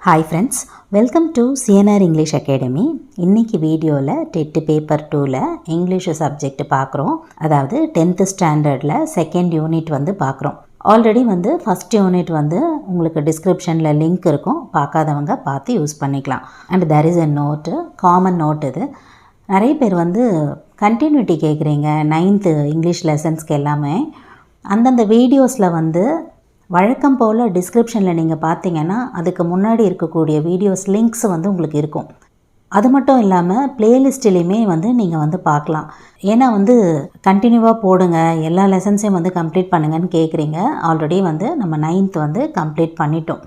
Hi friends, welcome to CNR English Academy. இன்னைக்கு வீடியோவில் TET paper 2ல இங்கிலீஷ் சப்ஜெக்ட் பார்க்குறோம். அதாவது 10th ஸ்டாண்டர்டில் செகண்ட் யூனிட் பார்க்குறோம். ஆல்ரெடி ஃபஸ்ட் யூனிட் உங்களுக்கு டிஸ்கிரிப்ஷனில் லிங்க் இருக்கும், பார்க்காதவங்க பார்த்து யூஸ் பண்ணிக்கலாம். And there is a note, common note. இது நிறைய பேர் கண்டினியூட்டி கேட்குறீங்க 9th இங்கிலீஷ் லெசன்ஸ்க்கு எல்லாமே. அந்தந்த வீடியோஸில் வழக்கம் போல் டிஸ்கிரிப்ஷனில் நீங்கள் பார்த்தீங்கன்னா அதுக்கு முன்னாடி இருக்கக்கூடிய வீடியோஸ் லிங்க்ஸ் உங்களுக்கு இருக்கும். அது மட்டும் இல்லாமல் ப்ளேலிஸ்ட்லேயுமே நீங்கள் பார்க்கலாம். ஏன்னா கண்டினியூவாக போடுங்க, எல்லா லெசன்ஸையும் கம்ப்ளீட் பண்ணுங்கன்னு கேட்குறீங்க. ஆல்ரெடி நம்ம 9th கம்ப்ளீட் பண்ணிட்டோம்.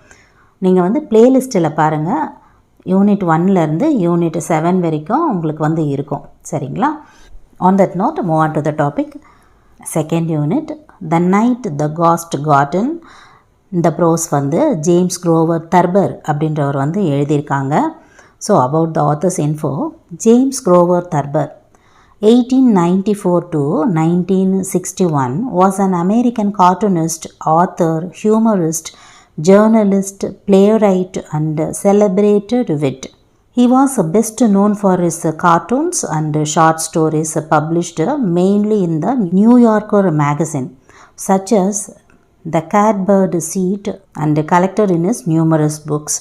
நீங்கள் ப்ளேலிஸ்ட்டில் பாருங்கள், யூனிட் 1லேருந்து யூனிட் 7 வரைக்கும் உங்களுக்கு இருக்கும். சரிங்களா? On that note move on to the topic. Second unit, the night the ghost got in. இந்த ப்ரோஸ் ஜேம்ஸ் குரோவர் தர்பர் அப்படின்றவர் எழுதியிருக்காங்க. So about the authors info. James Grover Thurber 1894 to 1961 was an American cartoonist, author, humorist, journalist, playwright and celebrated wit. He was best known for his cartoons and short stories published mainly in the New Yorker magazine, such as The Catbird Seat, and collected in his numerous books.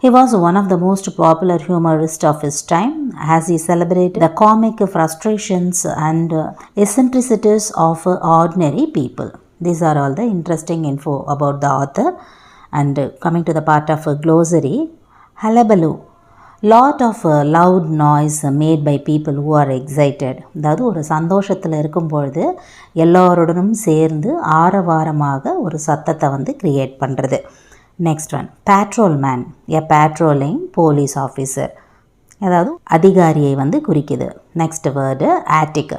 He was one of the most popular humorists of his time, as he celebrated the comic frustrations and eccentricities of ordinary people. These are all the interesting info about the author. And coming to the part of glossary, hullabaloo. Lot of loud noise made by people who are excited. அதாவது ஒரு சந்தோஷத்தில் இருக்கும்பொழுது எல்லோருடனும் சேர்ந்து ஆரவாரமாக ஒரு சத்தத்தை create பண்ணுறது. Next one, patrol man, a patrolling police officer, அதாவது அதிகாரியை குறிக்குது. Next word attic,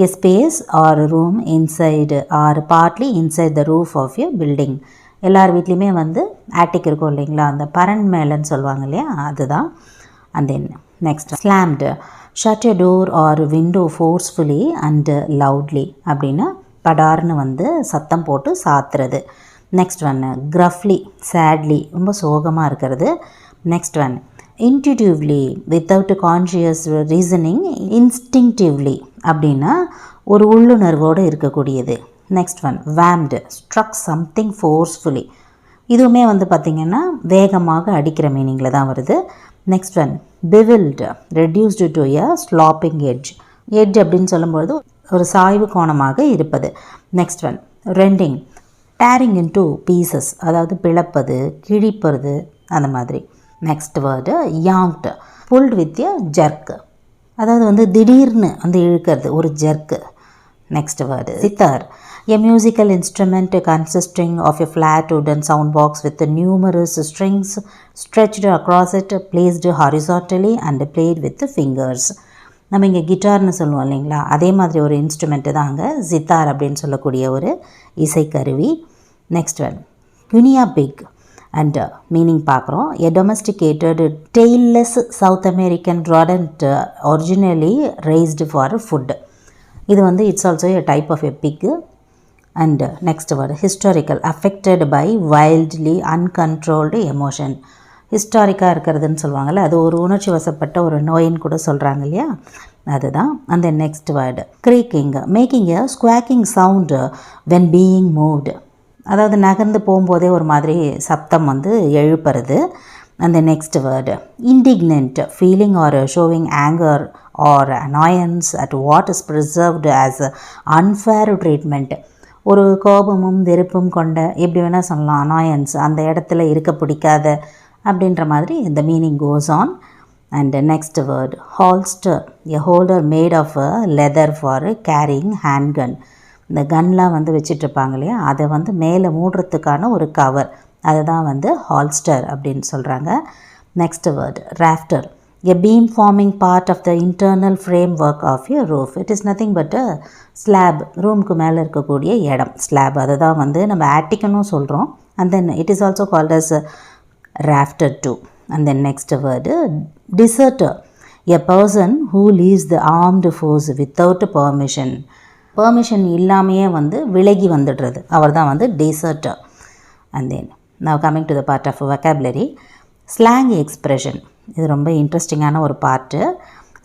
a space or room inside or partly inside the roof of a building. எல்லார் வீட்லேயுமே ஆட்டிக் இருக்கும் இல்லைங்களா, அந்த பரன் மேலன்னு சொல்லுவாங்க இல்லையா, அதுதான். And then next, slammed, shut a door or window forcefully and loudly. அப்படின்னா படார்னு சத்தம் போட்டு சாத்துறது. நெக்ஸ்ட் ஒன், gruffly, sadly, ரொம்ப சோகமாக இருக்கிறது. Next one, intuitively, without conscious reasoning, instinctively அப்படின்னா ஒரு உள்ளுணர்வோடு இருக்கக்கூடியது. Next one, whammed, struck something forcefully. இதுவுமே பார்த்திங்கன்னா வேகமாக அடிக்கிற மீனிங்கில் தான் வருது. Next one, bewildered, reduced to a slopping edge. Edge அப்படின்னு சொல்லும்பொழுது ஒரு சாய்வு கோணமாக இருப்பது. Next one, rending, tearing into pieces, அதாவது பிளப்பது, கிழிப்பது, அந்த மாதிரி. Next word yanked, pulled with a jerk, அதாவது திடீர்னு இழுக்கிறது, ஒரு jerk. Next word sitar, a musical instrument consisting of a flat wooden sound box with numerous strings stretched across it, placed horizontally and played with fingers. நம்ம இங்கே கிட்டார்னு சொல்லுவோம் இல்லைங்களா, அதே மாதிரி ஒரு இன்ஸ்ட்ருமெண்ட்டு தாங்க சித்தார் அப்படின்னு சொல்லக்கூடிய ஒரு இசைக்கருவி. Next one, guinea pig and meaning பார்க்குறோம். A domesticated tailless south American rodent originally raised for food. இது it's also a type of a pig. And next word hysterical, affected by wildly uncontrolled emotion. ஹிஸ்டாரிக்காக இருக்கிறதுன்னு சொல்லுவாங்கள்ல, அது ஒரு உணர்ச்சி வசப்பட்ட ஒரு நோயின்னு கூட சொல்கிறாங்க இல்லையா, அதுதான். அந்த next word creaking, making a squawking sound when being moved, அதாவது நகர்ந்து போகும்போதே ஒரு மாதிரி சப்தம் எழுப்புறது. அந்த next word indignant, feeling or showing anger or annoyance at what is preserved as unfair treatment. ஒரு கோபமும் வெறுப்பும் கொண்ட, எப்படி வேணால் சொல்லலாம், அனாயன்ஸ், அந்த இடத்துல இருக்க பிடிக்காத அப்படின்ற மாதிரி இந்த meaning goes on. And next word holster, a holder made of leather for carrying handgun. இந்த கன்லாம் வச்சிட்ருப்பாங்க இல்லையா, அதை மேலே மூடுறதுக்கான ஒரு கவர், அதை தான் ஹால்ஸ்டர் அப்படின்னு சொல்கிறாங்க. Next word ராஃப்டர், a beam forming part of the internal framework of a roof. It is nothing but a slab, ரூமுக்கு மேலே இருக்கக்கூடிய இடம், ஸ்லாப். அதை தான் நம்ம ஆட்டிக்னு சொல்கிறோம். And then it is also called as rafter too. And then next word deserter, a person who leaves the armed force without permission. Permission இல்லாமையே விலகி வந்துடுறது, அவர் தான் deserter. And then now coming to the part of vocabulary, slang expression இது ரொம்ப இன்ட்ரெஸ்டிங்கான ஒரு part.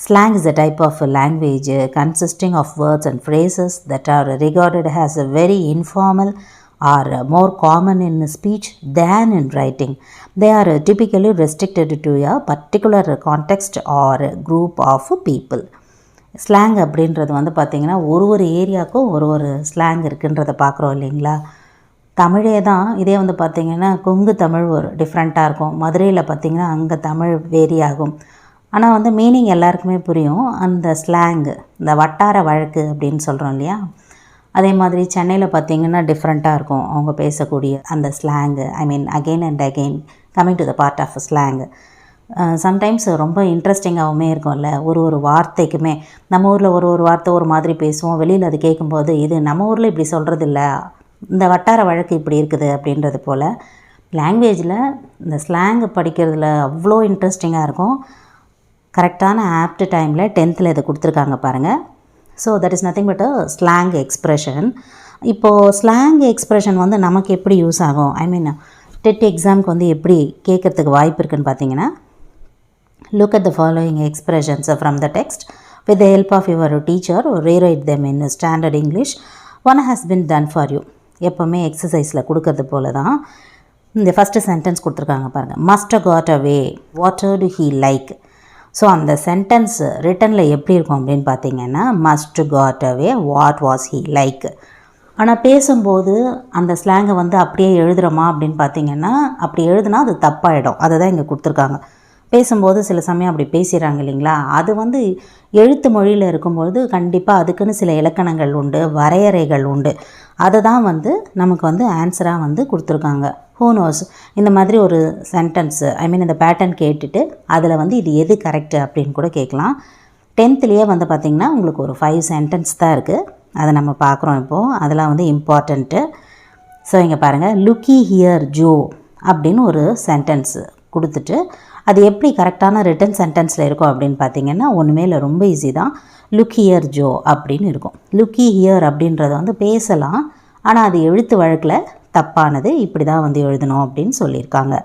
Slang is a type of language consisting of words and phrases that are regarded as very informal or more common in speech than in writing. They are typically restricted to a particular context or group of people. Slang அப்படின்றது வந்து பார்த்திங்கன்னா ஒரு ஏரியாவுக்கும் ஒரு slang இருக்குன்றதை பார்க்குறோம் இல்லைங்களா. தமிழே தான் இதே வந்து பார்த்திங்கன்னா கொங்கு தமிழ் ஒரு டிஃப்ரெண்ட்டாக இருக்கும். மதுரையில் பார்த்திங்கன்னா அங்கே தமிழ் வேரி ஆகும். ஆனால் வந்து மீனிங் எல்லாருக்குமே புரியும். அந்த ஸ்லாங்கு, இந்த வட்டார வழக்கு அப்படின்னு சொல்கிறோம் இல்லையா, அதே மாதிரி சென்னையில் பார்த்திங்கன்னா டிஃப்ரெண்ட்டாக இருக்கும் அவங்க பேசக்கூடிய அந்த slang. I mean again and again coming to the part of slang. Sometimes ரொம்ப இன்ட்ரெஸ்டிங்காகவுமே இருக்கும்ல. ஒரு வார்த்தைக்குமே நம்ம ஊரில் ஒரு வார்த்தை ஒரு மாதிரி பேசுவோம், வெளியில் அது கேட்கும்போது இது நம்ம ஊரில் இப்படி சொல்கிறது இல்லை, இந்த வட்டார வழக்கு இப்படி இருக்குது அப்படின்றது போல். லாங்குவேஜில் இந்த ஸ்லாங்கு படிக்கிறதுல அவ்வளோ இன்ட்ரெஸ்டிங்காக இருக்கும். கரெக்டான ஆப்ட் டைமில் 10th இதை கொடுத்துருக்காங்க பாருங்கள். So that is nothing but a slang expression. இப்போது ஸ்லாங் எக்ஸ்ப்ரெஷன் வந்து நமக்கு எப்படி யூஸ் ஆகும், ஐ மீன் டெட் எக்ஸாமுக்கு வந்து எப்படி கேட்குறதுக்கு வாய்ப்பு இருக்குதுன்னு பார்த்தீங்கன்னா, look at the following expressions from the text. With the help of your teacher, rewrite them in standard English. One has been done for you. எப்போவுமே எக்ஸசைஸில் கொடுக்கறது போல தான். இந்த ஃபஸ்ட்டு சென்டென்ஸ் கொடுத்துருக்காங்க பாருங்கள். must got away, what did he like. So அந்த sentence ரிட்டனில் எப்படி இருக்கும் அப்படின்னு பார்த்தீங்கன்னா, must got away, what was he like. ஆனால் பேசும்போது அந்த ஸ்லாங்கை வந்து அப்படியே எழுதுகிறோமா அப்படின்னு பார்த்தீங்கன்னா, அப்படி எழுதுனா அது தப்பாயிடும். அதை தான் இங்கே கொடுத்துருக்காங்க. பேசும்போது சில சமயம் அப்படி பேசிடுறாங்க இல்லைங்களா, அது வந்து எழுத்து மொழியில் இருக்கும்போது கண்டிப்பாக அதுக்குன்னு சில இலக்கணங்கள் உண்டு, வரையறைகள் உண்டு. அதை தான் வந்து நமக்கு வந்து ஆன்சராக வந்து கொடுத்துருக்காங்க. ஹூ நோஸ், இந்த மாதிரி ஒரு சென்டென்ஸு ஐ மீன் இந்த பேட்டர்ன் கேட்டுட்டு அதில் வந்து இது எது கரெக்டு அப்படின்னு கூட கேட்கலாம். 10th வந்து பார்த்திங்கன்னா உங்களுக்கு ஒரு 5 சென்டென்ஸ் தான் இருக்குது. அதை நம்ம பார்க்குறோம் இப்போது. அதெல்லாம் வந்து இம்பார்ட்டண்ட்டு. ஸோ இங்கே பாருங்கள், லுக்கி ஹியர் ஜோ அப்படின்னு ஒரு சென்டென்ஸு கொடுத்துட்டு அது எப்படி கரெக்டான ரிட்டன் சென்டென்ஸில் இருக்கும் அப்படின்னு பார்த்தீங்கன்னா, ஒன்றுமே இல்லை, ரொம்ப ஈஸி தான். லுக் ஹியர் ஜோ அப்படின்னு இருக்கும். லுக்கி ஹியர் அப்படின்றத வந்து பேசலாம், ஆனால் அது எழுத்து வழக்கில் தப்பானது, இப்படி தான் வந்து எழுதணும் அப்படின்னு சொல்லியிருக்காங்க.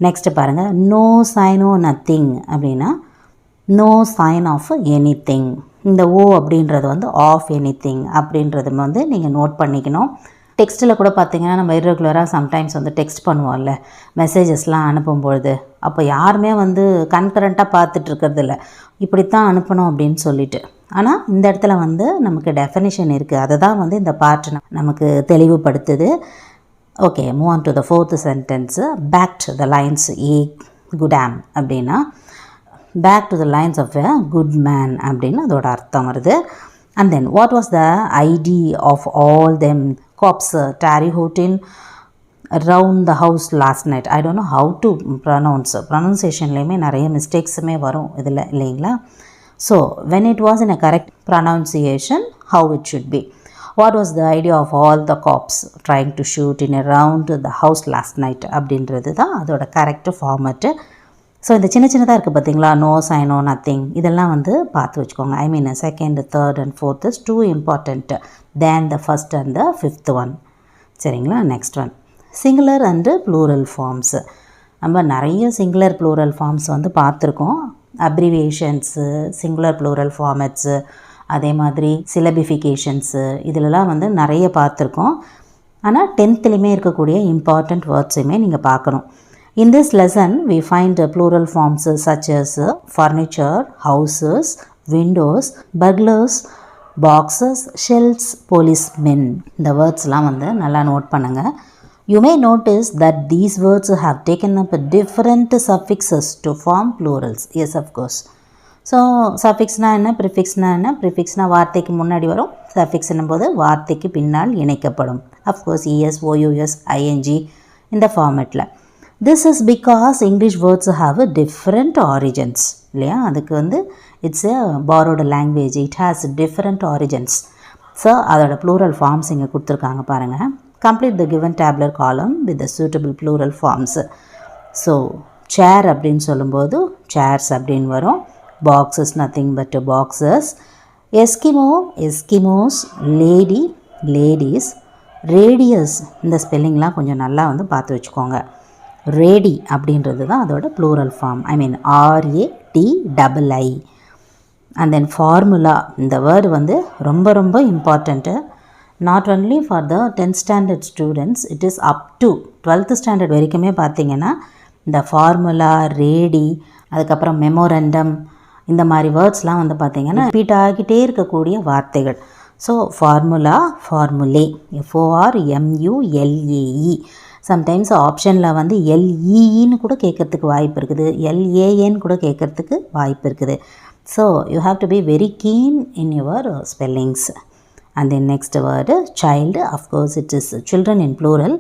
நெக்ஸ்ட்டு பாருங்கள், நோ சைனோ நத்திங் அப்படின்னா no sign of any thing. இந்த ஓ அப்படின்றது வந்து ஆஃப் எனி திங் அப்படின்றது வந்து நீங்கள் நோட் பண்ணிக்கணும். டெக்ஸ்ட்டில் கூட பார்த்திங்கன்னா நம்ம இர்ரெகுலராக சம்டைம்ஸ் வந்து டெக்ஸ்ட் பண்ணுவோம்ல, மெசேஜஸ்லாம் அனுப்பும்பொழுது. அப்போ யாருமே வந்து கன்கரண்ட்டாக பார்த்துட்ருக்கிறது இல்லை, இப்படித்தான் அனுப்பணும் அப்படின்னு சொல்லிட்டு. ஆனால் இந்த இடத்துல வந்து நமக்கு டெஃபினிஷன் இருக்குது. அதை தான் வந்து இந்த பார்ட் நமக்கு தெளிவுபடுத்துது. Okay, move on to the 4th sentence. Back to the lines a good ஆம் அப்படின்னா back to the lines of a good man அப்படின்னு அதோட அர்த்தம் வருது. And then what was the idea of all them cops terryhotin around the house last night. I don't know how to pronounce. ப்ரொனன்சியேஷன்லேயுமே நிறைய மிஸ்டேக்ஸுமே வரும் இதில் இல்லைங்களா. So when it was in a correct pronunciation, how it should be. What was the idea of all the cops trying to shoot in around the house last night அப்படின்றது தான் அதோட correct format. So இந்த சின்னதாக இருக்குது பார்த்தீங்களா, no sign o nothing, இதெல்லாம் வந்து பார்த்து வச்சுக்கோங்க. ஐ மீன் 2nd, 3rd and 4th is too important than the 1st and the 5th one. சரிங்களா. Next one, singular and plural forms. நம்ம நிறைய சிங்குலர் ப்ளூரல் ஃபார்ம்ஸ் வந்து பார்த்துருக்கோம். அப்ரிவியேஷன்ஸு, சிங்குலர் ப்ளூரல் ஃபார்மேட்ஸு, அதே மாதிரி சிலபிஃபிகேஷன்ஸு, இதிலலாம் வந்து நிறைய பார்த்துருக்கோம். ஆனால் 10th இருக்கக்கூடிய இம்பார்ட்டண்ட் வேர்ட்ஸுமே நீங்கள் பார்க்கணும். In this lesson, we find plural forms such as furniture, houses, windows, burglars, boxes, shells, policemen. இந்த வேர்ட்ஸ்லாம் வந்து நல்லா நோட் பண்ணுங்கள். You may notice that these words have taken up different suffixes to form plurals. Yes, of course. So சஃபிக்ஸ்னால் என்ன, ப்ரிஃபிக்ஸ்னால் என்ன, ப்ரிஃபிக்ஸ்னால் வார்த்தைக்கு முன்னாடி வரும், சஃபிக்ஸ்னும் போது வார்த்தைக்கு பின்னால் இணைக்கப்படும். அஃப்கோர்ஸ் இஎஸ், ஓயூஎஸ், ஐஎன்ஜி இந்த ஃபார்மேட்டில். This is because English words have different origins இல்லையா. அதுக்கு வந்து it's a borrowed language, it has different origins. So அதோட ப்ளூரல் ஃபார்ம்ஸ் இங்கே கொடுத்துருக்காங்க பாருங்கள். Complete the given tabular column with the suitable plural forms. So chair அப்படின்னு சொல்லும்போது chairs அப்படின்னு வரும். Box is nothing but boxes. Eskimo, Eskimos. Lady, ladies. Radius, இந்த ஸ்பெல்லிங்லாம் கொஞ்சம் நல்லா வந்து பார்த்து வச்சுக்கோங்க. ரேடி அப்படின்றது தான் அதோட plural form. I mean RATII. And then formula, இந்த வேர்டு வந்து ரொம்ப ரொம்ப important. Not only for the 10th standard students, it is up to 12th standard வரைக்குமே பார்த்தீங்கன்னா இந்த ஃபார்முலா, ரேடி, அதுக்கப்புறம் மெமோரண்டம், இந்த மாதிரி வேர்ட்ஸ்லாம் வந்து பார்த்திங்கன்னா ரிப்பீட் ஆகிட்டே இருக்கக்கூடிய வார்த்தைகள். So formula, ஃபார்முலே, FORMULAE. சம்டைம்ஸ் ஆப்ஷனில் வந்து LEன்னு கூட கேட்குறதுக்கு வாய்ப்பு இருக்குது, LAN கூட கேட்குறதுக்கு வாய்ப்பு இருக்குது. So you have to be very keen in your spellings. And then next word child, of course it is children in plural.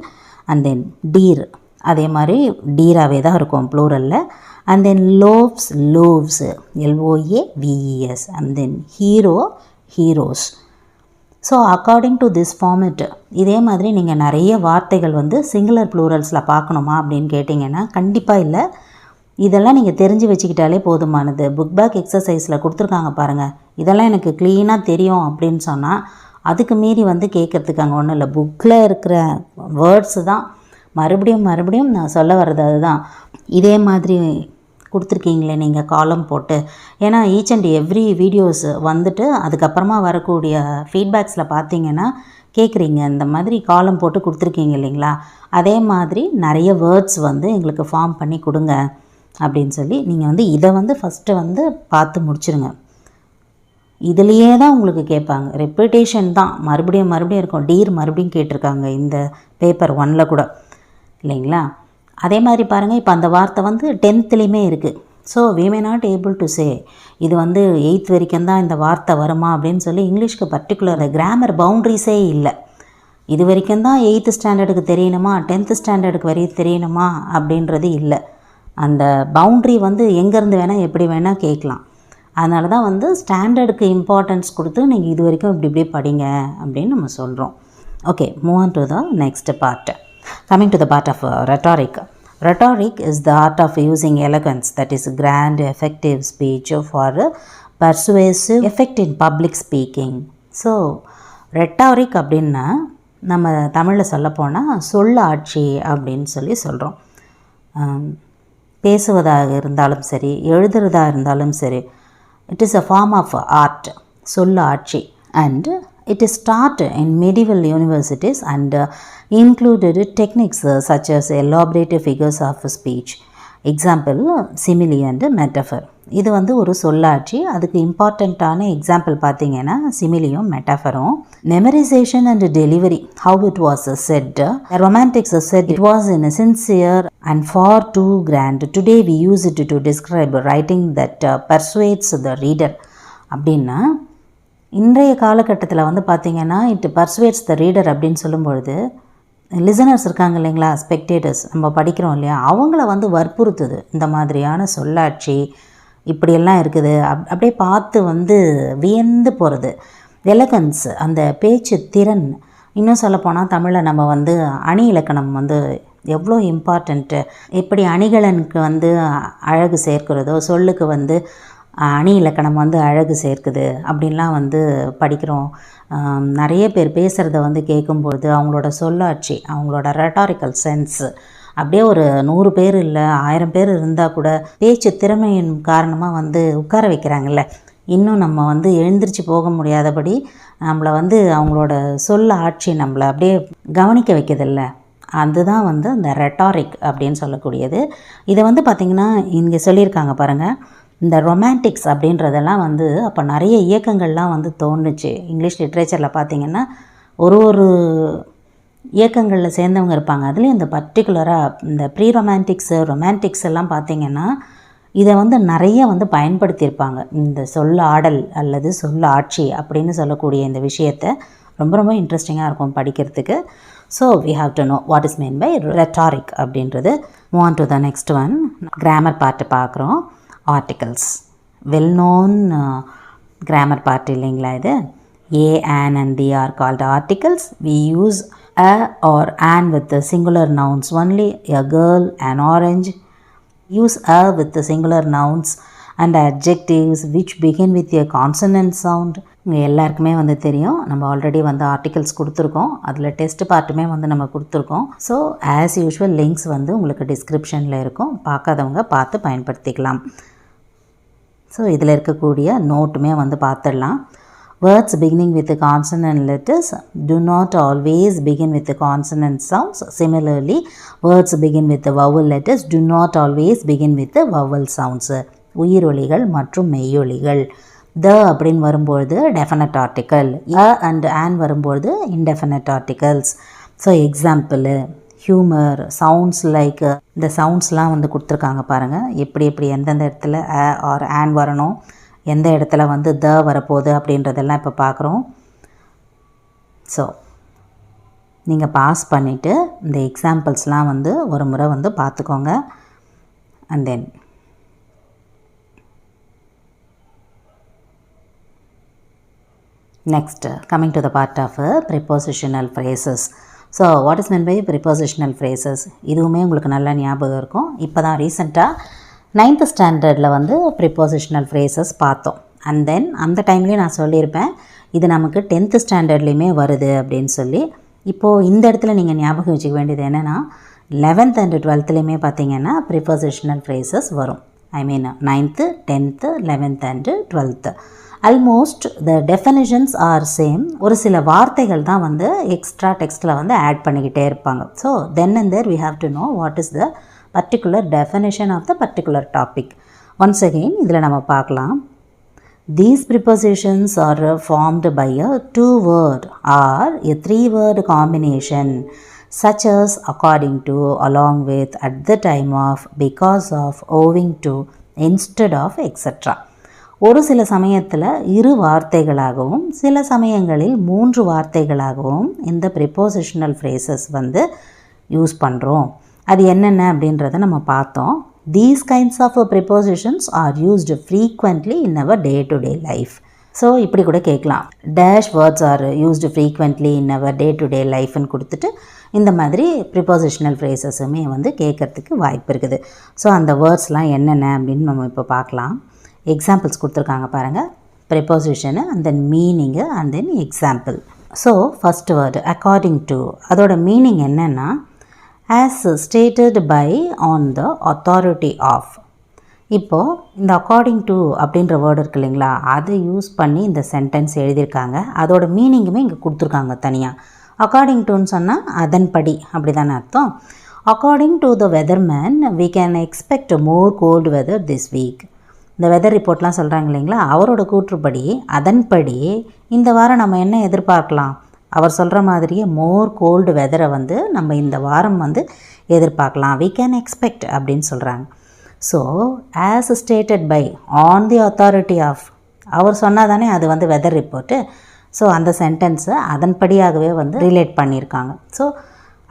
And then deer, அதே மாதிரி டீராகவே தான் இருக்கும் ப்ளூரலில். And then loaves, loaves, LOAVES. And then hero, heroes. So according to this format, இதே மாதிரி நீங்கள் நிறைய வார்த்தைகள் வந்து சிங்குலர் ப்ளூரல்ஸில் பார்க்கணுமா அப்படின்னு கேட்டிங்கன்னா கண்டிப்பாக இல்லை. இதெல்லாம் நீங்கள் தெரிஞ்சு வச்சுக்கிட்டாலே போதுமானது. புக் பேக் எக்ஸசைஸில் கொடுத்துருக்காங்க பாருங்கள், இதெல்லாம் எனக்கு க்ளீனாக தெரியும் அப்படின்னு சொன்னால் அதுக்கு மீறி வந்து கேட்குறதுக்கு அங்கே ஒன்றும் இல்லை. புக்கில் இருக்கிற வேர்ட்ஸு தான் மறுபடியும் மறுபடியும் நான் சொல்ல வர்றது அதுதான். இதே மாதிரி கொடுத்துருக்கீங்களே நீங்கள் காலம் போட்டு. ஏன்னா ஈச் அண்ட் எவ்ரி வீடியோஸ் வந்துட்டு அதுக்கப்புறமா வரக்கூடிய ஃபீட்பேக்ஸில் பார்த்தீங்கன்னா கேட்குறீங்க, இந்த மாதிரி காலம் போட்டு கொடுத்துருக்கீங்க இல்லைங்களா, அதே மாதிரி நிறைய வேர்ட்ஸ் வந்து எங்களுக்கு ஃபார்ம் பண்ணி கொடுங்க அப்படின்னு சொல்லி நீங்கள் வந்து இதை வந்து ஃபஸ்ட்டு வந்து பார்த்து முடிச்சுருங்க. இதுலேயே தான் உங்களுக்கு கேட்பாங்க, ரெப்பிட்டேஷன் தான் மறுபடியும் மறுபடியும் இருக்கும். டீர் மறுபடியும் கேட்டிருக்காங்க இந்த பேப்பர் 1ல் கூட இல்லைங்களா. அதே மாதிரி பாருங்கள், இப்போ அந்த வார்த்தை வந்து 10th இருக்குது. So we may not able to say இது வந்து 8th வரைக்கும் தான் இந்த வார்த்தை வருமா அப்படின்னு சொல்லி இங்கிலீஷ்க்கு பர்டிகுலர் கிராமர் பவுண்ட்ரிஸே இல்லை. இது வரைக்கும் தான் 8th ஸ்டாண்டர்டுக்கு தெரியணுமா, 10th ஸ்டாண்டர்டுக்கு வரையும் தெரியணுமா அப்படின்றது இல்லை. அந்த பவுண்ட்ரி வந்து எங்கேருந்து வேணால் எப்படி வேணால் கேட்கலாம். அதனால தான் வந்து ஸ்டாண்டர்டுக்கு இம்பார்ட்டன்ஸ் கொடுத்து நீங்கள் இது வரைக்கும் இப்படி படிங்க அப்படின்னு நம்ம சொல்கிறோம். Okay, move on to the next part. Coming to the part of rhetoric. Rhetoric is the art of using eloquence, that is grand, effective speech for persuasive effect in public speaking. So, rhetoric அப்படின்னா நம்ம தமிழில் சொல்லப்போனால் சொல்ல ஆட்சி அப்படின்னு சொல்லி சொல்கிறோம். பேசுவதாக இருந்தாலும் சரி, எழுதுறதாக இருந்தாலும் சரி, it is a form of art, சொல்ல ஆட்சி. And it is taught in medieval universities and included techniques such as elaborate figures of speech, example simile and metaphor. இது வந்து ஒரு சொல்லாட்சி. அதுக்கு இம்பார்ட்டண்ட்டான எக்ஸாம்பிள் பார்த்தீங்கன்னா சிமிலியும் மெட்டாஃபரும். Memorization and delivery, how it was said. Romantics said it was in sincere and far too grand. Today we use it to describe writing that persuades the reader. அப்படின்னா இன்றைய காலகட்டத்தில் வந்து பார்த்திங்கன்னா இட் பர்சுவேட்ஸ் த ரீடர் அப்படின்னு சொல்லும்பொழுது listeners இருக்காங்க இல்லைங்களா, spectators, நம்ம படிக்கிறோம் இல்லையா, அவங்கள வந்து வற்புறுத்துது. இந்த மாதிரியான சொல்லாட்சி இப்படியெல்லாம் இருக்குது அப்படியே பார்த்து வந்து வியந்து போகிறது. எலகன்ஸ், அந்த பேச்சு திறன். இன்னும் சொல்லப்போனால் தமிழில் நம்ம வந்து அணி இலக்கணம் வந்து எவ்வளோ இம்பார்ட்டண்ட்டு. எப்படி அணிகலனுக்கு வந்து அழகு சேர்க்கிறதோ சொல்லுக்கு வந்து அணி இலக்கணம் வந்து அழகு சேர்க்குது அப்படின்லாம் வந்து படிக்கிறோம். நிறைய பேர் பேசுகிறத வந்து கேட்கும்பொழுது அவங்களோட சொல்லாட்சி, அவங்களோட ரெட்டாரிக்கல் சென்ஸு அப்படியே ஒரு 100 பேர் இல்லை 1000 பேர் இருந்தால் கூட பேச்சு திறமையின் காரணமாக வந்து உட்கார வைக்கிறாங்கல்ல, இன்னும் நம்ம வந்து எழுந்திரிச்சு போக முடியாதபடி நம்மளை வந்து அவங்களோட சொல்ல ஆட்சி நம்மளை அப்படியே கவனிக்க வைக்கிறதில்ல, அதுதான் வந்து அந்த ரெட்டாரிக் அப்படின்னு சொல்லக்கூடியது. இதை வந்து பார்த்திங்கன்னா இங்கே சொல்லியிருக்காங்க பாருங்கள், இந்த ரொமான்டிக்ஸ் அப்படின்றதெல்லாம் வந்து அப்போ நிறைய இயக்கங்கள்லாம் வந்து தோணுச்சு. இங்கிலீஷ் லிட்ரேச்சரில் பார்த்திங்கன்னா ஒரு இயக்கங்களில் சேர்ந்தவங்க இருப்பாங்க. அதுலேயும் இந்த பர்டிகுலராக இந்த ப்ரீ ரொமான்டிக்ஸு ரொமான்டிக்ஸ் எல்லாம் பார்த்திங்கன்னா இதை வந்து நிறைய வந்து பயன்படுத்தியிருப்பாங்க. இந்த சொல்ல ஆடல் அல்லது சொல்ல ஆட்சி அப்படின்னு சொல்லக்கூடிய இந்த விஷயத்தை ரொம்ப ரொம்ப இன்ட்ரெஸ்டிங்காக இருக்கும் படிக்கிறதுக்கு. So we have to know what is mean by rhetoric அப்படின்றது. Move on to the next one, grammar part பார்க்குறோம். Articles, well known grammar part இல்லைங்களா இது. A, an and they are called articles. We use a or an with the singular nouns only. A girl, an orange. Use a with the singular nouns and adjectives which begin with a consonant sound. இங்கே எல்லாருக்குமே வந்து தெரியும், நம்ம already வந்து articles கொடுத்துருக்கோம், அதில் test பார்ட்டுமே வந்து நம்ம கொடுத்துருக்கோம். ஸோ ஆஸ் யூஷுவல் லிங்க்ஸ் வந்து உங்களுக்கு டிஸ்கிரிப்ஷனில் இருக்கும், பார்க்காதவங்க பார்த்து பயன்படுத்திக்கலாம். ஸோ இதில் இருக்கக்கூடிய நோட்டுமே வந்து பார்த்துடலாம். Words beginning with the consonant letters do not always begin with the consonant sounds. Similarly, words begin with the vowel letters do not always begin with the vowel sounds. உயிரொலிகள் மற்றும் மெய்யொலிகள். The அப்படின்னு வரும்பொழுது definite article, a and an வரும்பொழுது indefinite articles. So example, humour, sounds like, இந்த சவுண்ட்ஸ்லாம் வந்து கொடுத்துருக்காங்க பாருங்கள், எப்படி எந்தெந்த இடத்துல a or an வரணும், எந்த இடத்துல வந்து த வரப்போகுது அப்படின்றதெல்லாம் இப்போ பார்க்குறோம். ஸோ நீங்கள் பாஸ் பண்ணிவிட்டு இந்த எக்ஸாம்பிள்ஸ்லாம் வந்து ஒரு முறை வந்து பார்த்துக்கோங்க. And then next, coming to the part of prepositional phrases. So what is meant by prepositional phrases? இதுவுமே உங்களுக்கு நல்லா ஞாபகம் இருக்கும். இப்போ தான் ரீசெண்டாக 9th ஸ்டாண்டர்டில் வந்து ப்ரிப்போசிஷனல் ஃப்ரேசஸ் பார்த்தோம். அண்ட் தென் அந்த டைம்லேயும் நான் சொல்லியிருப்பேன், இது நமக்கு 10th ஸ்டாண்டர்ட்லேயுமே வருது அப்படின்னு சொல்லி. இப்போது இந்த இடத்துல நீங்கள் ஞாபகம் வச்சுக்க வேண்டியது என்னென்னா, 11th and 12thலேயுமே பார்த்தீங்கன்னா ப்ரிப்போசிஷனல் ஃப்ரேசஸ் வரும். ஐ மீன் 9th, 10th, 11th and 12th. Almost the definitions R same. ஒரு சில வார்த்தைகள் தான் வந்து எக்ஸ்ட்ரா டெக்ஸ்ட்டில் வந்து ஆட் பண்ணிக்கிட்டே இருப்பாங்க. So then and there we have to know what is the particular definition of the particular topic. Once again, இதில் நம்ம பார்க்கலாம். These prepositions are formed by a 2-word or a 3-word combination, such as according to, along with, at the time of, because of, owing to, instead of, etc. ஒரு சில சமயத்தில் 2 வார்த்தைகளாகவும் சில சமயங்களில் 3 வார்த்தைகளாகவும் இந்த prepositional phrases வந்து யூஸ் பண்ணுறோம். அது என்னென்ன அப்படின்றத நம்ம பார்த்தோம். These kinds of prepositions are used frequently in our day-to-day life. So இப்படி கூட கேட்கலாம், dash words are used frequently in our day to day லைஃப்னு கொடுத்துட்டு இந்த மாதிரி ப்ரிப்போசிஷனல் ஃப்ரேசஸுமே வந்து கேட்குறதுக்கு வாய்ப்பு இருக்குது. ஸோ அந்த வேர்ட்ஸ்லாம் என்னென்ன அப்படின்னு நம்ம இப்போ பார்க்கலாம். எக்ஸாம்பிள்ஸ் கொடுத்துருக்காங்க பாருங்கள், preposition and then meaning and then example. So first word according to, அதோட மீனிங் என்னென்னா as stated by, on the authority of. இப்போது இந்த அக்கார்டிங் டு அப்படின்ற வேர்டு இருக்கு இல்லைங்களா, அதை யூஸ் பண்ணி இந்த சென்டென்ஸ் எழுதியிருக்காங்க. அதோட மீனிங்குமே இங்கே கொடுத்துருக்காங்க தனியாக. அக்கார்டிங் டுன்னு சொன்னால் அதன்படி அப்படி தானே அர்த்தம். According to the weatherman we can expect more cold weather this week. இந்த வெதர் ரிப்போர்ட்லாம் சொல்கிறாங்க இல்லைங்களா, அவரோட கூற்றுப்படி, அதன்படி இந்த வாரம் நம்ம என்ன எதிர்பார்க்கலாம், அவர் சொல்கிற மாதிரியே மோர் கோல்டு வெதரை வந்து நம்ம இந்த வாரம் வந்து எதிர்பார்க்கலாம். we can expect அப்படின்னு சொல்கிறாங்க. So as stated by, on the authority of, அவர் சொன்னால் தானே அது வந்து வெதர் ரிப்போர்ட்டு. ஸோ அந்த சென்டென்ஸை அதன்படியாகவே வந்து ரிலேட் பண்ணியிருக்காங்க. ஸோ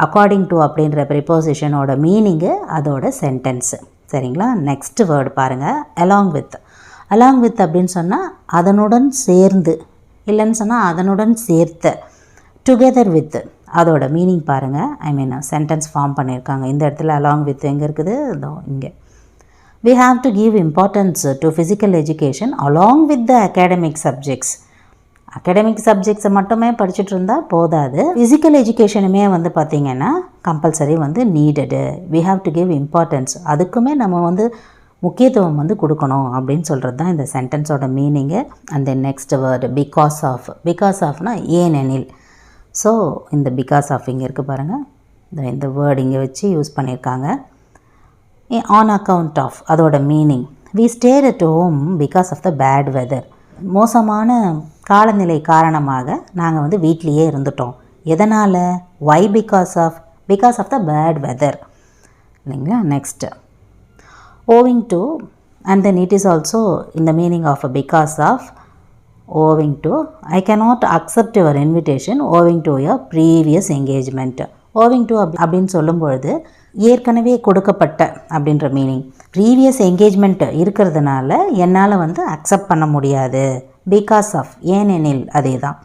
அக்கார்டிங் டு அப்படின்ற ப்ரிப்போசிஷனோட மீனிங்கு அதோட சென்டென்ஸு. சரிங்களா. நெக்ஸ்ட் வேர்டு பாருங்கள், அலாங் வித். அலாங் வித் அப்படின்னு சொன்னால் அதனுடன் சேர்ந்து, இல்லைன்னு சொன்னால் அதனுடன் சேர்த்த, டுகெதர் வித், அதோட மீனிங் பாருங்கள். ஐ மீன் சென்டென்ஸ் ஃபார்ம் பண்ணியிருக்காங்க. இந்த இடத்துல அலாங் வித் எங்கே இருக்குது, இதோ இங்கே. we have to give importance to physical education along with the academic subjects. Academic சப்ஜெக்ட்ஸை மட்டுமே படிச்சுட்டு இருந்தால் போதாது, ஃபிசிக்கல் எஜுகேஷனுமே வந்து பார்த்திங்கன்னா கம்பல்சரி வந்து நீடடு. we have to give importance, அதுக்குமே நம்ம வந்து முக்கியத்துவம் வந்து கொடுக்கணும் அப்படின்னு சொல்கிறது தான் இந்த சென்டென்ஸோட meaning. And then next word because of. Because ஆஃப்னா ஏனெனில். ஸோ இந்த பிகாஸ் ஆஃப் இங்கே இருக்குது பாருங்கள், இந்த வேர்டு இங்கே வச்சு யூஸ் பண்ணியிருக்காங்க. ஆன் அக்கவுண்ட் ஆஃப், அதோட meaning we stayed at home because of the bad weather. மோசமான காலநிலை காரணமாக நாங்கள் வந்து வீட்லேயே இருந்துட்டோம். எதனால், why because of the bad weather இல்லைங்களா. Next owing to, and then it is also in the meaning of because of, owing to, I cannot accept your invitation owing to your previous engagement. owing to அப்படின்னு சொல்லும்பொழுது ஏற்கனவே கொடுக்கப்பட்ட அப்படின்ற meaning. Previous engagement இருக்கிறதுனால என்னால் வந்து accept பண்ண முடியாது. பிகாஸ் ஆஃப், ஏனெனில், அதே தான்.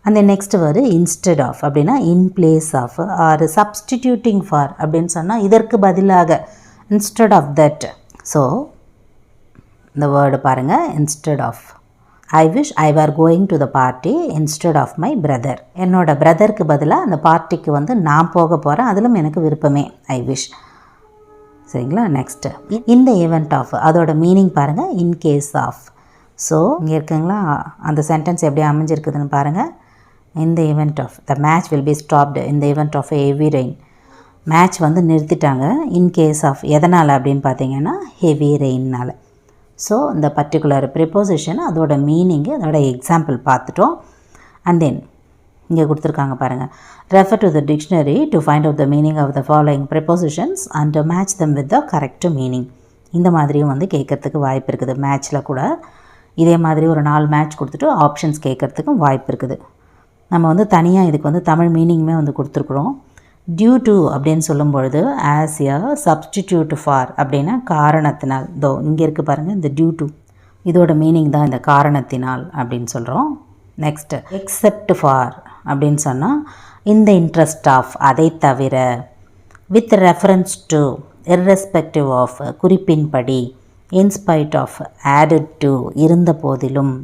அந்த நெக்ஸ்ட் வேர்டு இன்ஸ்டெட் ஆஃப் அப்படின்னா in place of or substituting for அப்படின்னு சொன்னால் இதற்கு பதிலாக, இன்ஸ்டெட் ஆஃப் தட். ஸோ இந்த வேர்டு பாருங்கள், instead of. I wish I were going to the party instead of my brother. என்னோட பிரதருக்கு பதிலாக அந்த பார்ட்டிக்கு வந்து நான் போக போகிறேன், அதிலும் எனக்கு விருப்பமே. I wish. சரிங்களா? நெக்ஸ்ட்டு இந்த event of, அதோட மீனிங் பாருங்கள், in case of. ஸோ இங்கே இருக்குங்களா, அந்த சென்டென்ஸ் எப்படி அமைஞ்சிருக்குதுன்னு பாருங்கள். in the event of, the match will be stopped in the event of a heavy rain. Match வந்து நிறுத்திட்டாங்க இன் கேஸ் ஆஃப், எதனால் அப்படின்னு பார்த்தீங்கன்னா ஹெவி ரெயின்னால். ஸோ இந்த பர்டிகுலர் ப்ரிப்போசிஷன், அதோட மீனிங்கு, அதோட எக்ஸாம்பிள் பார்த்துட்டோம். அண்ட் தென் இங்கே கொடுத்துருக்காங்க பாருங்கள், refer to the dictionary to find out the meaning of the following prepositions and match them with the correct meaning. இந்த மாதிரியும் வந்து கேட்குறதுக்கு வாய்ப்பு இருக்குது. மேட்ச்சில் கூட இதே மாதிரி ஒரு 4 மேட்ச் கொடுத்துட்டு ஆப்ஷன்ஸ் கேட்குறதுக்கும் வாய்ப்பு இருக்குது. நம்ம வந்து தனியாக இதுக்கு வந்து தமிழ் மீனிங்குமே வந்து கொடுத்துருக்குறோம். டியூ டு அப்படின்னு சொல்லும் பொழுது ஆஸ் எ சப்ஸ்டிடியூட் ஃபார் அப்படின்னா காரணத்தினால். தோ இங்கே இருக்குது பாருங்கள், இந்த டியூ டு, இதோட மீனிங் தான் இந்த காரணத்தினால் அப்படின்னு சொல்கிறோம். நெக்ஸ்ட்டு எக்ஸப்ட் ஃபார் அப்படின்னு சொன்னால் இந்த இன்ட்ரெஸ்ட் ஆஃப், அதை தவிர, with reference to, irrespective of, குறிப்பின்படி, இன்ஸ்பைட் ஆஃப், ஆடட் டு, இருந்த போதிலும்,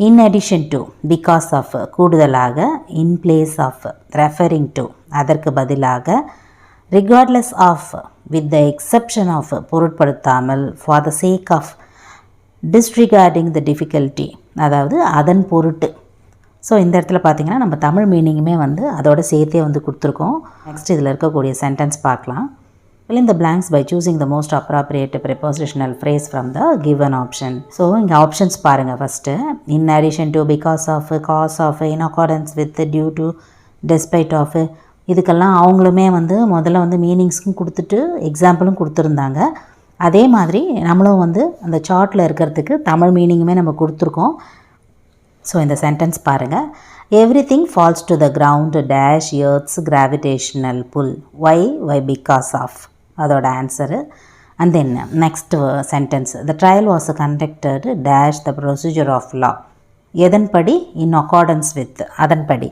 in addition to, because of, கூடுதலாக, in place of, referring to, அதற்கு பதிலாக, regardless of, with the exception of, பொருட்படுத்தாமல், for the sake of, disregarding the difficulty, அதாவது அதன் பொருட்டு. ஸோ இந்த இடத்துல பார்த்திங்கன்னா நம்ம தமிழ் மீனிங்குமே வந்து அதோட சேர்த்தே வந்து கொடுத்துருக்கோம். நெக்ஸ்ட் இதில் இருக்கக்கூடிய சென்டென்ஸ் பார்க்கலாம். fill in the blanks by choosing the most appropriate prepositional phrase from the given option. So இங்கே ஆப்ஷன்ஸ் பாருங்கள். First in addition to, because of, cause of, in accordance with, due to, despite of, இதுக்கெல்லாம் அவங்களுமே வந்து முதல்ல வந்து மீனிங்ஸும் கொடுத்துட்டு எக்ஸாம்பிளும் கொடுத்துருந்தாங்க. அதே மாதிரி நம்மளும் வந்து அந்த சார்ட்டில் இருக்கிறதுக்கு தமிழ் மீனிங்குமே நம்ம கொடுத்துருக்கோம். ஸோ இந்த சென்டென்ஸ் பாருங்கள். Everything falls to the ground dash earth's gravitational pull. Why because of, அதோட answer. And then next sentence, the trial was conducted dash the procedure of law. எதன்படி, இன் அக்கார்டன்ஸ் வித், அதன்படி,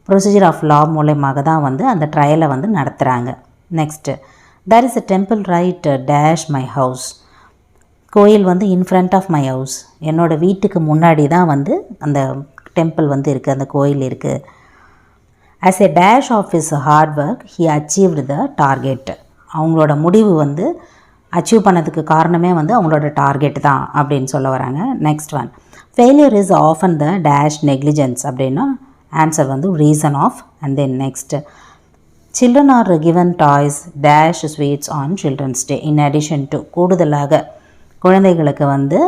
procedure of law மூலமாக தான் வந்து அந்த ட்ரையலை வந்து நடத்துகிறாங்க. Next, there is a temple right dash my house. கோயில் வந்து in front of my house, என்னோடய வீட்டுக்கு முன்னாடி தான் வந்து அந்த டெம்பிள் வந்து இருக்குது, அந்த கோயில் இருக்குது. As a dash of his hard work he achieved the target. அவங்களோட முடிவு வந்து அச்சீவ் பண்ணதுக்கு காரணமே வந்து அவங்களோட டார்கெட் தான் அப்படின்னு சொல்ல வராங்க. Next one, failure is often the dash negligence அப்படின்னா ஆன்சர் வந்து reason of. And then next, children are given toys dash sweets on children's day. In addition to, கூடுதலாக குழந்தைகளுக்கு வந்து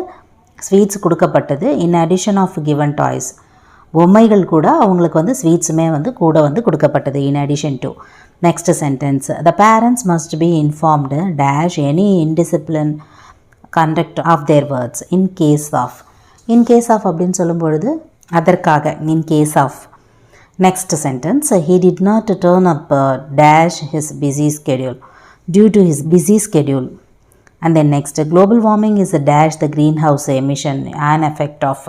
ஸ்வீட்ஸ் கொடுக்கப்பட்டது. In addition of given toys, பொம்மைகள் கூட அவங்களுக்கு வந்து ஸ்வீட்ஸுமே வந்து கூட வந்து கொடுக்கப்பட்டது. In addition to. Next sentence, the parents must be informed dash any indiscipline conduct of their words in case of. In case of அப்படின்னு சொல்லும் பொழுது அதற்காக, in case of. Next sentence, he did not turn up dash his busy schedule due to his busy schedule. And then next, global warming is a dash the greenhouse emission an effect of.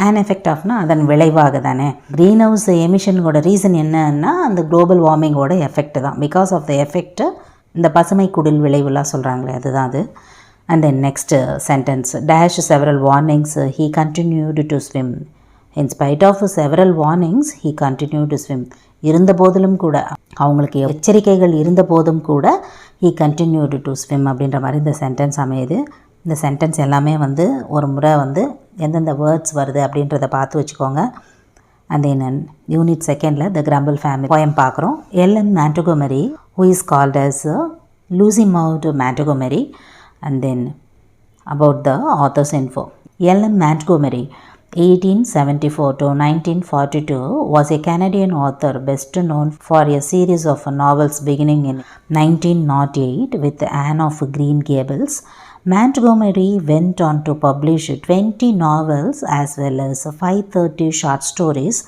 an effect ofனா அதன் விளைவாக தானே. Green house எமிஷனோட reason என்னன்னா அந்த global வார்மிங்கோட effect தான். Because of the effect, இந்த பசுமை குடில் விளைவுலாம் சொல்கிறாங்களே அதுதான் அது. And then next sentence, dash several warnings he continued to swim. in spite of several warnings he continued to swim. இருந்த போதிலும் கூட, அவங்களுக்கு எச்சரிக்கைகள் இருந்த போதும் கூட he continued to swim அப்படின்ற மாதிரி இந்த சென்டென்ஸ் அமையுது. இந்த சென்டென்ஸ் எல்லாமே வந்து ஒரு முறை வந்து எந்தெந்த வேர்ட்ஸ் வருது அப்படின்றத பார்த்து வச்சுக்கோங்க. அண்ட் தென் யூனிட் செகண்டில் த கிரம்பிள் ஃபேமிலி போயம் பார்க்குறோம். LN Montgomery who is called as Lucy Maud Montgomery. And then about the authors info. LN Montgomery 1874 to 1942 was a Canadian author best known for a series of novels beginning in 1908 with Anne of Green Gables. Montgomery went on to publish 20 novels as well as 530 short stories,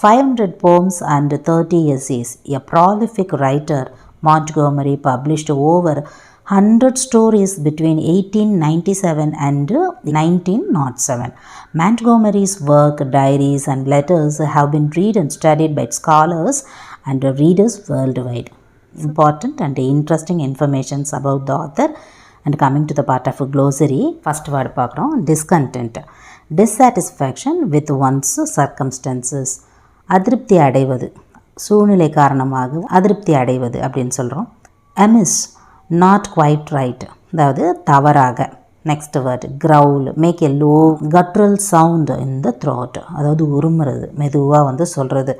500 poems and 30 essays. A prolific writer, Montgomery published over 100 stories between 1897 and 1907. Montgomery's work, diaries and letters have been read and studied by scholars and readers worldwide. Important and interesting information about the author and coming to the part of glossary, first word பார்க்குறோம். Discontent, dissatisfaction with one's circumstances, அதிருப்தி அடைவது, சூழ்நிலை காரணமாக அதிருப்தி அடைவது அப்படின்னு சொல்கிறோம். அமிஸ், not quite right, அதாவது தவறாக. Next word growl, make a low guttural sound in the throat, அதாவது உருமுறது, மெதுவாக வந்து சொல்கிறது.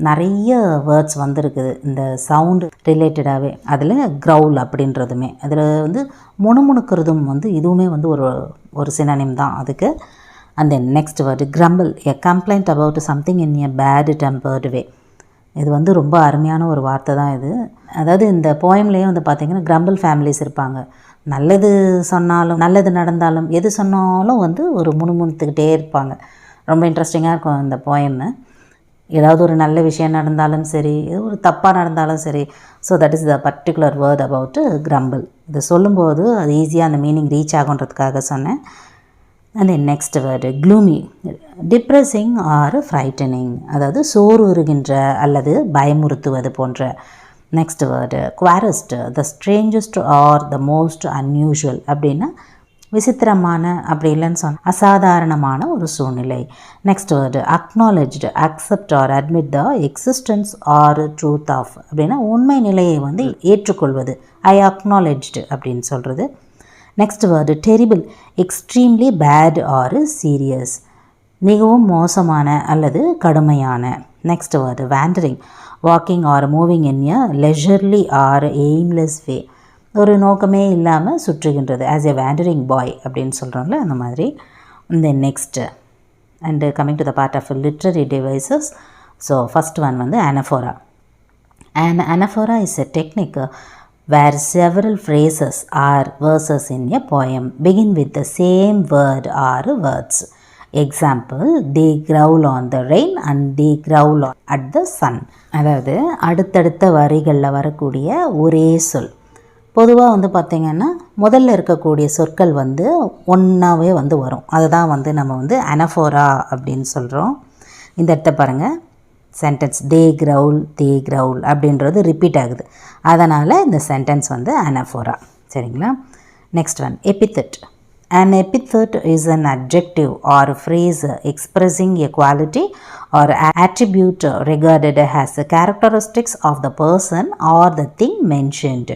நிறைய வேர்ட்ஸ் வந்துருக்குது இந்த சவுண்டு ரிலேட்டடாகவே. அதில் கிரவுல் அப்படின்றதுமே, அதில் வந்து முணுமுணுக்கிறதும் வந்து இதுவுமே வந்து ஒரு சினானிம் தான் அதுக்கு. And then next word grumble, a complaint about something in a bad tempered way. இது வந்து ரொம்ப அருமையான ஒரு வார்த்தை தான் இது. அதாவது இந்த போயம்லேயே வந்து பார்த்திங்கன்னா கிரம்பிள் ஃபேமிலிஸ் இருப்பாங்க. நல்லது சொன்னாலும், நல்லது நடந்தாலும், எது சொன்னாலும் வந்து ஒரு முணுமுணுத்துக்கிட்டே இருப்பாங்க. ரொம்ப இன்ட்ரெஸ்டிங்காக இருக்கும் இந்த போயம்மு. ஏதாவது ஒரு நல்ல விஷயம் நடந்தாலும் சரி, ஏதோ ஒரு தப்பாக நடந்தாலும் சரி. So that is the particular word about grumble. இது சொல்லும்போது அது ஈஸியாக அந்த மீனிங் ரீச் ஆகுன்றதுக்காக சொன்னேன். And then next word gloomy, depressing or frightening, அதாவது சோர்வுறுகின்ற அல்லது பயமுறுத்துவது போன்ற. Next word queerest, the strangest or the most unusual, அப்படின்னா விசித்திரமான, அப்படி இல்லைன்னு சொன்னால் அசாதாரணமான ஒரு சூழ்நிலை. Next word acknowledged, accept or admit the existence or truth of, அப்படின்னா உண்மை நிலையை வந்து ஏற்றுக்கொள்வது. ஐ அக்னாலஜ்டு அப்படின்னு சொல்கிறது. Next word terrible, extremely bad or serious, மிகவும் மோசமான அல்லது கடுமையான. Next word wandering, walking or moving in a leisurely or aimless way, ஒரு நோக்கமே இல்லாமல் சுற்றுகின்றது. ஆஸ் எ வேண்டரிங் பாய் அப்படின்னு சொல்கிறோம்ல, அந்த மாதிரி. இந்த next and coming to the part of literary devices. So first one வந்து anaphora. An anaphora is a technique where several phrases or verses in a poem begin with the same word or words. Example, they growl on the rain and they growl at the sun. அதாவது அடுத்தடுத்த வரிகளில் வரக்கூடிய ஒரே சொல். பொதுவாக வந்து பார்த்திங்கன்னா முதல்ல இருக்கக்கூடிய சொற்கள் வந்து ஒன்றாவே வந்து வரும். அதுதான் வந்து நம்ம வந்து அனஃபோரா அப்படின்னு சொல்கிறோம். இந்த இடத்த பாருங்கள், சென்டென்ஸ் தே கிரவுல் அப்படின்றது ரிப்பீட் ஆகுது. அதனால் இந்த சென்டென்ஸ் வந்து அனஃபோரா. சரிங்களா? Next one epithet. An epithet is an adjective or phrase expressing a quality or attribute regarded as the characteristics of the person or the thing mentioned.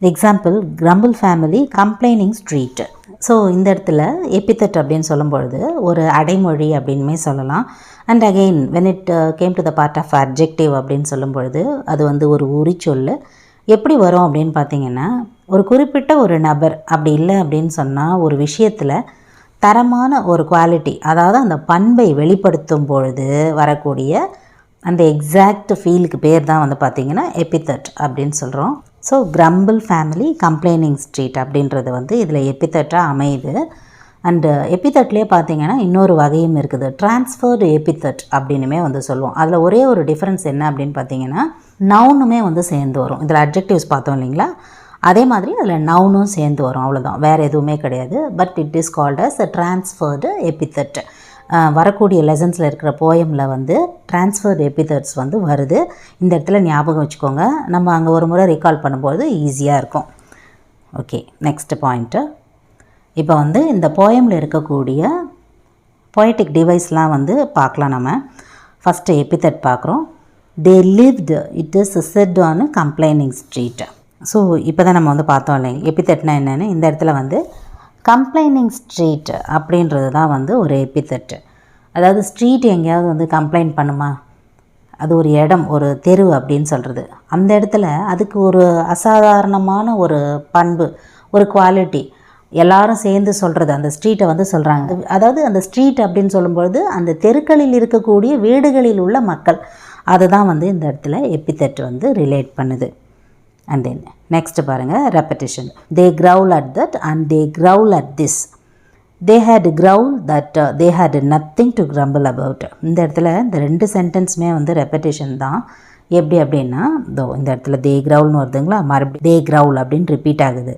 Example, grumble family, complaining street. So இந்த இடத்துல epithet அப்படின்னு சொல்லும்பொழுது ஒரு அடைமொழி அப்படின்மே சொல்லலாம். And again when it came to the part of adjective அப்படின்னு சொல்லும்பொழுது அது வந்து ஒரு உரிச்சொல். எப்படி வரும் அப்படின்னு பார்த்தீங்கன்னா, ஒரு குறிப்பிட்ட ஒரு நபர் அப்படி இல்லை அப்படின்னு சொன்னால் ஒரு விஷயத்தில் தரமான ஒரு குவாலிட்டி, அதாவது அந்த பண்பை வெளிப்படுத்தும் பொழுது வரக்கூடிய அந்த எக்ஸாக்ட் ஃபீலுக்கு பேர் தான் வந்து பார்த்திங்கன்னா எபித்தட் அப்படின்னு சொல்கிறோம். So crumble family, complaining street அப்படின்றது வந்து இதில் எபித்தட்டாக அமையுது. அண்டு எபித்தட்லேயே பார்த்திங்கன்னா இன்னொரு வகையும் இருக்குது, டிரான்ஸ்ஃபர்டு எபித்தட் அப்படின்னுமே வந்து சொல்லுவோம். அதில் ஒரே ஒரு டிஃப்ரென்ஸ் என்ன அப்படின்னு பார்த்தீங்கன்னா, நவுனுமே வந்து சேர்ந்து வரும். இதில் அட்ஜெக்டிவ்ஸ் பார்த்தோம் இல்லைங்களா, அதே மாதிரி அதில் நவுனும் சேர்ந்து வரும், அவ்வளோதான், வேறு எதுவுமே கிடையாது. But it is called as a transferred epithet. வரக்கூடிய லெசன்ஸில் இருக்கிற போயமில் வந்து டிரான்ஸ்ஃபர்டு எபித்தட்ஸ் வந்து வருது. இந்த இடத்துல ஞாபகம் வச்சுக்கோங்க, நம்ம அங்கே ஒரு முறை ரீகால் பண்ணும்போது ஈஸியாக இருக்கும். Okay, next point. இப்போ வந்து இந்த போயமில் இருக்கக்கூடிய பொயட்டிக் டிவைஸ்லாம் வந்து பார்க்கலாம். நம்ம ஃபஸ்ட்டு எபித்தட் பார்க்குறோம். They lived, it is said on complaining street. So இப்போ தான் நம்ம வந்து பார்த்தோம் இல்லைங்க எபித்தட்னா என்னென்னு. இந்த இடத்துல வந்து கம்ப்ளைனிங் ஸ்ட்ரீட் அப்படின்றது தான் வந்து ஒரு எபித்தட்டு. அதாவது ஸ்ட்ரீட் எங்கேயாவது வந்து கம்ப்ளைண்ட் பண்ணுமா, அது ஒரு இடம், ஒரு தெரு அப்படின்னு சொல்கிறது. அந்த இடத்துல அதுக்கு ஒரு அசாதாரணமான ஒரு பண்பு, ஒரு குவாலிட்டி எல்லாரும் சேர்ந்து சொல்கிறது, அந்த ஸ்ட்ரீட்டை வந்து சொல்கிறாங்க. அதாவது அந்த ஸ்ட்ரீட் அப்படின்னு சொல்லும்பொழுது அந்த தெருக்களில் இருக்கக்கூடிய வீடுகளில் உள்ள மக்கள், அதுதான் வந்து இந்த இடத்துல எபித்தட் வந்து ரிலேட் பண்ணுது. அண்ட் தென் நெக்ஸ்ட் பாருங்கள், repetition. They crawl at that and they crawl at this. They had crawl that they had nothing to grumble about. இந்த இடத்துல இந்த ரெண்டு சென்டென்ஸுமே வந்து ரெப்படிஷன் தான். எப்படி அப்படின்னா, இந்த இடத்துல தே கிரவுல்னு வருதுங்களா, மறுபடியும் தே கிரவுல் அப்படின்னு ரிப்பீட் ஆகுது,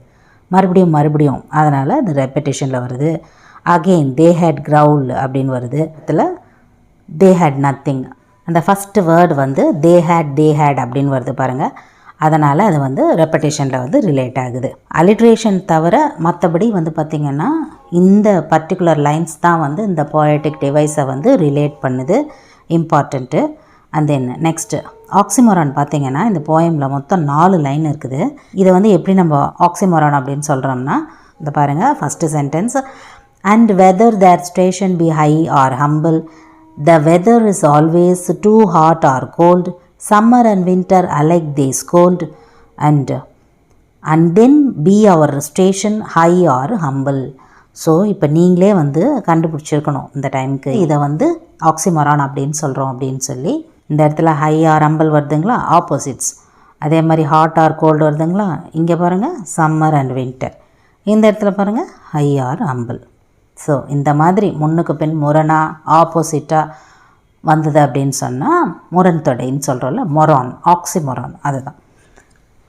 மறுபடியும், அதனால் இந்த ரெப்படிஷனில் வருது. அகெயின் தே ஹேட் கிரவுல் அப்படின்னு வருது. இடத்துல தே ஹேட் நத்திங், அந்த ஃபஸ்ட்டு வேர்டு வந்து தே ஹேட் அப்படின்னு வருது பாருங்கள். அதனால் அது வந்து ரெப்படேஷனில் வந்து ரிலேட் ஆகுது. அலிட்ரேஷன் தவிர மற்றபடி வந்து பார்த்திங்கன்னா இந்த பர்டிகுலர் லைன்ஸ் தான் வந்து இந்த போயட்டிக் டிவைஸை வந்து ரிலேட் பண்ணுது, important. And then next oxymoron பார்த்திங்கன்னா இந்த போயமில் மொத்தம் 4 லைன் இருக்குது. இதை வந்து எப்படி நம்ம ஆக்சிமோரான் அப்படின்னு சொல்கிறோம்னா, இந்த பாருங்கள், first sentence, and whether their station be high or humble, the weather is always too hot or cold, summer and winter alike they scold, and then be our station high or humble. So இப்போ நீங்களே வந்து கண்டுபிடிச்சிருக்கணும் இந்த டைமுக்கு இதை வந்து oxymoron அப்படின்னு சொல்கிறோம் அப்படின்னு சொல்லி. இந்த இடத்துல ஹை ஆர் ஹம்பிள் வருதுங்களா, ஆப்போசிட்ஸ். அதே மாதிரி ஹாட் ஆர் கோல்டு வருதுங்களா, இங்கே பாருங்கள் சம்மர் அண்ட் வின்டர். இந்த இடத்துல பாருங்கள் ஹை ஆர் ஹம்பிள். ஸோ இந்த மாதிரி முன்னுக்கு பின் முரணாக ஆப்போசிட்டாக வந்தது அப்படின்னு சொன்னால் முரண் தொடைன்னு சொல்கிறோம்ல, மொரான், ஆக்சிமொரான், அதுதான்.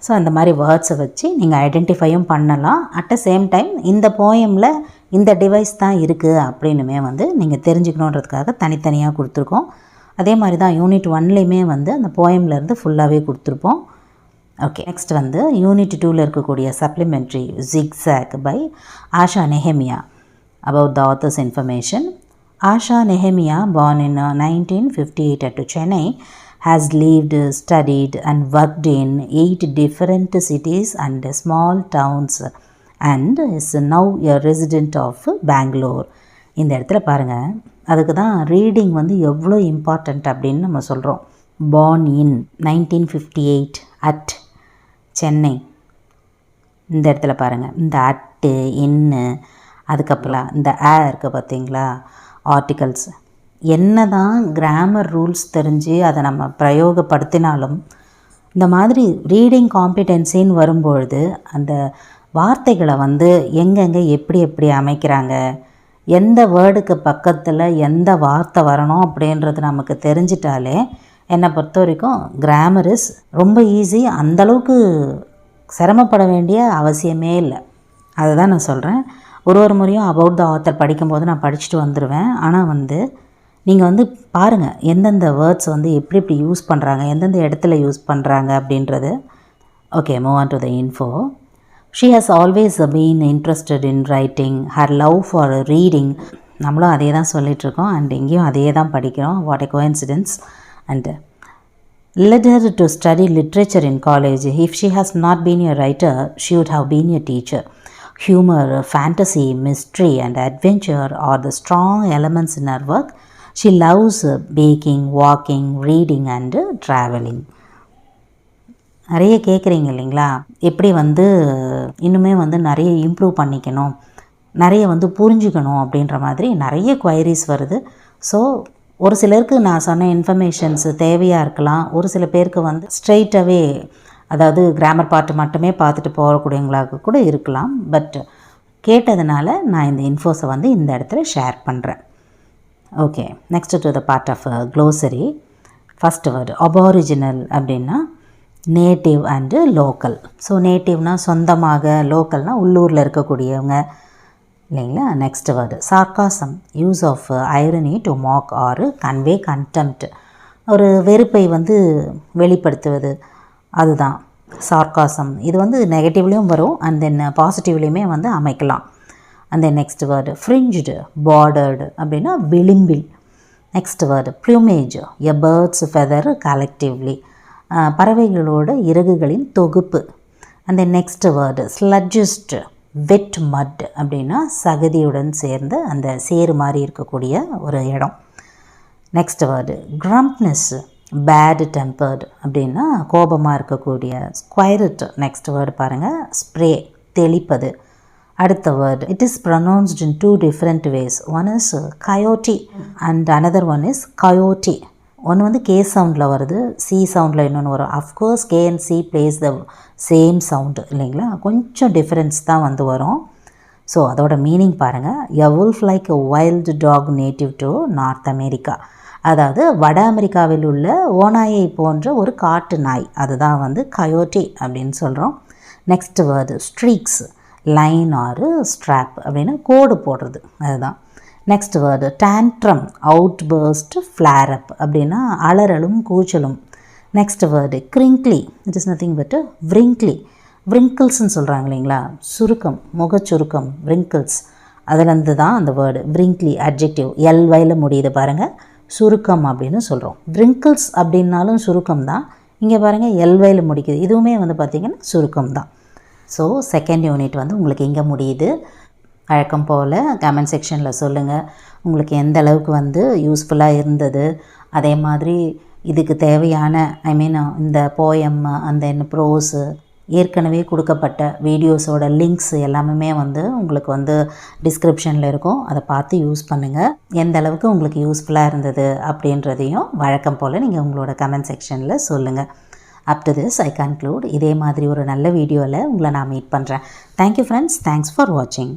ஸோ அந்த மாதிரி வேர்ட்ஸை வச்சு நீங்கள் ஐடென்டிஃபையும் பண்ணலாம். அட் த சேம் டைம் இந்த போயமில் இந்த டிவைஸ் தான் இருக்குது அப்படின்னுமே வந்து நீங்கள் தெரிஞ்சுக்கணுன்றதுக்காக தனித்தனியாக கொடுத்துருக்கோம். அதே மாதிரி தான் யூனிட் 1லேயுமே வந்து அந்த போயம்லேருந்து ஃபுல்லாகவே கொடுத்துருப்போம். ஓகே, நெக்ஸ்ட் வந்து யூனிட் 2ல் இருக்கக்கூடிய supplementary jigsaw by Asha Nehemiah. About the author's information. Asha Nehemiah, born in 1958 at Chennai, has lived, studied and worked in 8 different cities and small towns and is now a resident of Bangalore. இந்த இடத்துல பாருங்கள், அதுக்கு தான் reading வந்து எவ்வளோ important அப்படின்னு நம்ம சொல்கிறோம். born in 1958 at Chennai. இந்த இடத்துல பாருங்கள், இந்த அட்டு இன்னு அதுக்கப்புறம் இந்த இருக்குது பார்த்தீங்களா, ஆர்டிகல்ஸ். என்ன தான் கிராமர் ரூல்ஸ் தெரிஞ்சு அதை நம்ம பிரயோகப்படுத்தினாலும் இந்த மாதிரி ரீடிங் காம்பிடென்சின்னு வரும்பொழுது அந்த வார்த்தைகளை வந்து எங்கெங்கே எப்படி எப்படி அமைக்கிறாங்க, எந்த வேர்டுக்கு பக்கத்தில் எந்த வார்த்தை வரணும் அப்படின்றது நமக்கு தெரிஞ்சிட்டாலே என்னை பொறுத்த வரைக்கும் கிராமர் இஸ் ரொம்ப ஈஸி. அந்தளவுக்கு சிரமப்பட வேண்டிய அவசியமே இல்லை. அதை தான் நான் சொல்கிறேன். ஒரு முறையும் அபவுட் த ஆத்தர் படிக்கும்போது நான் படிச்சுட்டு வந்துடுவேன். ஆனால் வந்து நீங்கள் வந்து பாருங்கள் எந்தெந்த வேர்ட்ஸ் வந்து எப்படி எப்படி யூஸ் பண்ணுறாங்க, எந்தெந்த இடத்துல யூஸ் பண்ணுறாங்க அப்படின்றது. Okay, move on to the info. She has always been interested in writing, her love for reading. நம்மளும் அதே தான் சொல்லிகிட்ருக்கோம் அண்ட் இங்கேயும் அதே தான் படிக்கிறோம். What a coincidence. And led her to study literature in college. If she has not been a writer, she would have been a teacher. Humor, fantasy, mystery and adventure are the strong elements in her work. She loves baking, walking, reading and traveling. நிறைய கேட்குறீங்க இல்லைங்களா, எப்படி வந்து இன்னுமே வந்து நிறைய improve பண்ணிக்கணும், நிறைய வந்து புரிஞ்சுக்கணும் அப்படின்ற மாதிரி நிறைய குவைரிஸ் வருது. ஸோ ஒரு சிலருக்கு நான் சொன்ன இன்ஃபர்மேஷன்ஸ் தேவையாக இருக்கலாம், ஒரு சில பேருக்கு வந்து ஸ்ட்ரெயிட்டாகவே அதாவது கிராமர் பார்ட்டு மட்டுமே பார்த்துட்டு போகக்கூடியவங்களாக கூட இருக்கலாம். பட் கேட்டதுனால நான் இந்த இன்ஃபோஸை வந்து இந்த இடத்துல ஷேர் பண்ணுறேன். Okay, next to the part of glossary. First word aboriginal அப்படின்னா நேட்டிவ் அண்டு லோக்கல். ஸோ நேட்டிவ்னால் சொந்தமாக, லோக்கல்னால் உள்ளூரில் இருக்கக்கூடியவங்க இல்லைங்களா. Next word sarcasm, use of irony to mock or convey contempt. ஒரு வெறுப்பை வந்து வெளிப்படுத்துவது, அதுதான் சார்காசம். இது வந்து நெகட்டிவ்லேயும் வரும் அண்ட் தென் பாசிட்டிவ்லேயுமே வந்து அமைக்கலாம். And then next word ஃப்ரிஞ்சுடு, bordered அப்படின்னா விளிம்பில். நெக்ஸ்ட் வேர்டு ப்ளூமேஜ், எ பேர்ட்ஸ் ஃபெதர் கலெக்டிவ்லி, பறவைகளோட இறகுகளின் தொகுப்பு. அண்ட் தென் நெக்ஸ்ட் வேர்டு ஸ்லட்ஜிஸ்ட், வெட் மட் அப்படின்னா சகதியுடன் சேர்ந்து அந்த சேறு மாதிரி இருக்கக்கூடிய ஒரு இடம். Next word grumpiness, bad tempered அப்படின்னா கோபமாக இருக்கக்கூடிய. ஸ்கொயரிட், நெக்ஸ்ட் வேர்டு பாருங்கள், ஸ்ப்ரே, தெளிப்பது. அடுத்த word it is pronounced in 2 different ways. One is coyote and another one is coyote. ஒன்று வந்து கே சவுண்டில் வருது, சி சவுண்டில் இன்னொன்று வரும். Of course K and C plays the same sound இல்லைங்களா, கொஞ்சம் டிஃப்ரென்ஸ் தான் வந்து வரும். ஸோ அதோட மீனிங் பாருங்கள், a wolf like a wild dog native to North America. அதாவது வட அமெரிக்காவில் உள்ள ஓநாயை போன்ற ஒரு காட்டு நாய், அதுதான் வந்து கயோட்டி அப்படின்னு சொல்கிறோம். Next word streaks, line or stripe அப்படின்னா கோடு போடுறது, அதுதான். Next word tantrum, outburst, flare up அப்படின்னா அலறலும் கூச்சலும். Next word crinkly. It is nothing but a wrinkly. wrinkles-ன்னு சொல்கிறாங்க இல்லைங்களா, சுருக்கம், முகச்சுருக்கம், wrinkles. அதுலேருந்து தான் அந்த வேர்டு wrinkly adjective ly-ல முடியுது பாருங்கள், சுருக்கம் அப்படின்னு சொல்கிறோம். wrinkles அப்படின்னாலும் சுருக்கம் தான், இங்கே பாருங்கள் ly-ல முடிக்குது, இதுவுமே வந்து பார்த்திங்கன்னா சுருக்கம் தான். ஸோ செகண்ட் யூனிட் வந்து உங்களுக்கு இங்கே முடியுது. வழக்கம் போல் கமெண்ட் செக்ஷனில் சொல்லுங்கள் உங்களுக்கு எந்த அளவுக்கு வந்து யூஸ்ஃபுல்லாக இருந்தது. அதே மாதிரி இதுக்கு தேவையான இந்த போயம் அந்த என்ன ப்ரோஸு ஏற்கனவே கொடுக்கப்பட்ட வீடியோஸோட லிங்க்ஸ் எல்லாமே வந்து உங்களுக்கு வந்து டிஸ்கிரிப்ஷனில் இருக்கும், அதை பார்த்து யூஸ் பண்ணுங்கள். எந்த அளவுக்கு உங்களுக்கு யூஸ்ஃபுல்லாக இருந்தது அப்படின்றதையும் வழக்கம் போல் நீங்கள் உங்களோட கமெண்ட் செக்ஷனில் சொல்லுங்கள். Up to this I conclude. இதே மாதிரி ஒரு நல்ல வீடியோவில் உங்களை நான் மீட் பண்ணுறேன். தேங்க்யூ ஃப்ரெண்ட்ஸ், தேங்க்ஸ் ஃபார் வாட்சிங்.